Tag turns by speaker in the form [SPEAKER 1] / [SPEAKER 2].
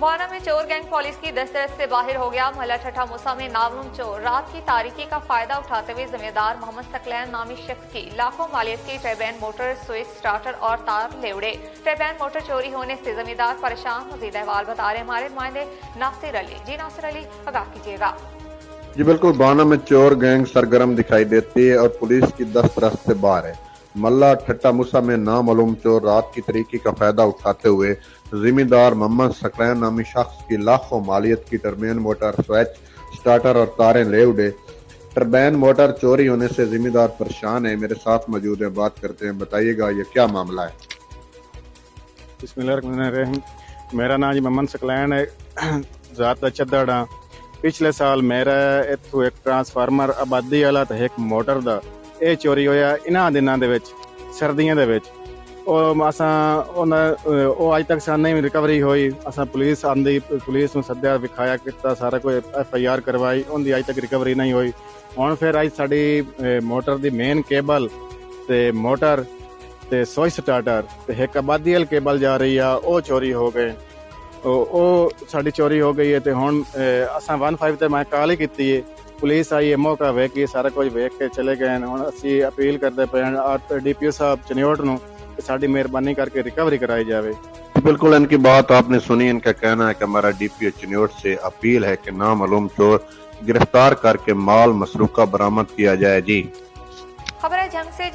[SPEAKER 1] वाना में चोर गैंग पुलिस की दस्तरस से बाहर हो गया। महला ठट्ठा मूसा में नामलूम चोर रात की तारीकी का फायदा उठाते हुए जिम्मेदार मोहम्मद सकलैन नामी शख्स की लाखों मालियत की ट्रेबैन मोटर, स्विच स्टार्टर और तार ले उड़े। ट्रेबैन मोटर चोरी होने से जमींदार परेशान। मजीद अहवाल बता रहे हमारे नुमाइंदे नासिर अली। जी नासिर अली, आगाह कीजिएगा।
[SPEAKER 2] जी बिल्कुल, बाना में चोर गैंग सरगर्म दिखाई देती है और पुलिस की दस्तरस से बाहर है। मल्ला ठट्टा मूसा में नामालूम चोर रात की तरीकी का फायदा उठाते हुए जिम्मेदार मोहम्मद सकलैन नामी शख्स की लाखों मालियत की टर्बाइन मोटर, स्विच स्टार्टर और तारें ले उड़े। टर्बाइन मोटर चोरी होने से जिम्मेदार परेशान है। मेरे साथ मौजूद है, बात करते हैं। बताइएगा ये क्या मामला है।
[SPEAKER 3] बिस्मिल्लाहिर्रहमानिर्रहीम। मेरा नाम जी मोहम्मद सकलैन है, ज़ात चद्दड़ा। पिछले साल मेरा इत्थों एक ट्रांसफार्मर आबादी वाला ते एक मोटर दा ਇਹ ਚੋਰੀ ਹੋਇਆ ਇਹਨਾਂ ਦਿਨਾਂ ਦੇ ਵਿੱਚ, ਸਰਦੀਆਂ ਦੇ ਵਿੱਚ। ਉਹ ਅੱਜ ਤੱਕ ਸਾਨੂੰ ਨਹੀਂ ਰਿਕਵਰੀ ਹੋਈ। ਅਸਾਂ ਪੁਲਿਸ ਆਂਦੀ, ਪੁਲਿਸ ਨੂੰ ਸੱਦਿਆ, ਵਿਖਾਇਆ ਕੀਤਾ, ਸਾਰਾ ਕੋਈ FIR ਕਰਵਾਈ, ਉਹਦੀ ਅੱਜ ਤੱਕ ਰਿਕਵਰੀ ਨਹੀਂ ਹੋਈ। ਹੁਣ ਫਿਰ ਅੱਜ ਸਾਡੀ ਮੋਟਰ ਦੀ ਮੇਨ ਕੇਬਲ ਤੇ ਮੋਟਰ ਤੇ ਸਵਿਚ ਸਟਾਰਟਰ ਤੇ ਇੱਕ ਆਬਾਦੀ ਵਾਲੀ ਕੇਬਲ ਜਾ ਰਹੀ ਆ, ਉਹ ਚੋਰੀ ਹੋ ਗਏ। ਉਹ ਸਾਡੀ ਚੋਰੀ ਹੋ ਗਈ ਹੈ ਤੇ ਹੁਣ ਅਸਾਂ 15 ਤੇ ਮੈਂ ਕਾਲ ਹੀ ਕੀਤੀ ਹੈ। ਪੁਲਿਸ ਆਈ ਹੈ, ਮੌਕਾ ਵੇਖ ਕੇ ਸਾਰਾ ਕੁਝ ਵੇਖ ਕੇ ਚਲੇ ਗਏ। ਹੁਣ ਅਸੀਂ ਅਪੀਲ ਕਰਦੇ ਪਏ ਹਾਂ DPO ਸਾਹਿਬ ਚਨਿਓਟ ਨੂੰ कि साड़ी मेहरबानी करके रिकवरी कराई जावे।
[SPEAKER 2] बिल्कुल, इनकी बात आपने सुनी। इनका कहना है कि हमारा DPO चनियोट से अपील है कि नामालूम चोर गिरफ्तार करके माल मसरूका बरामद किया जाए। जी
[SPEAKER 1] खबर है जंग से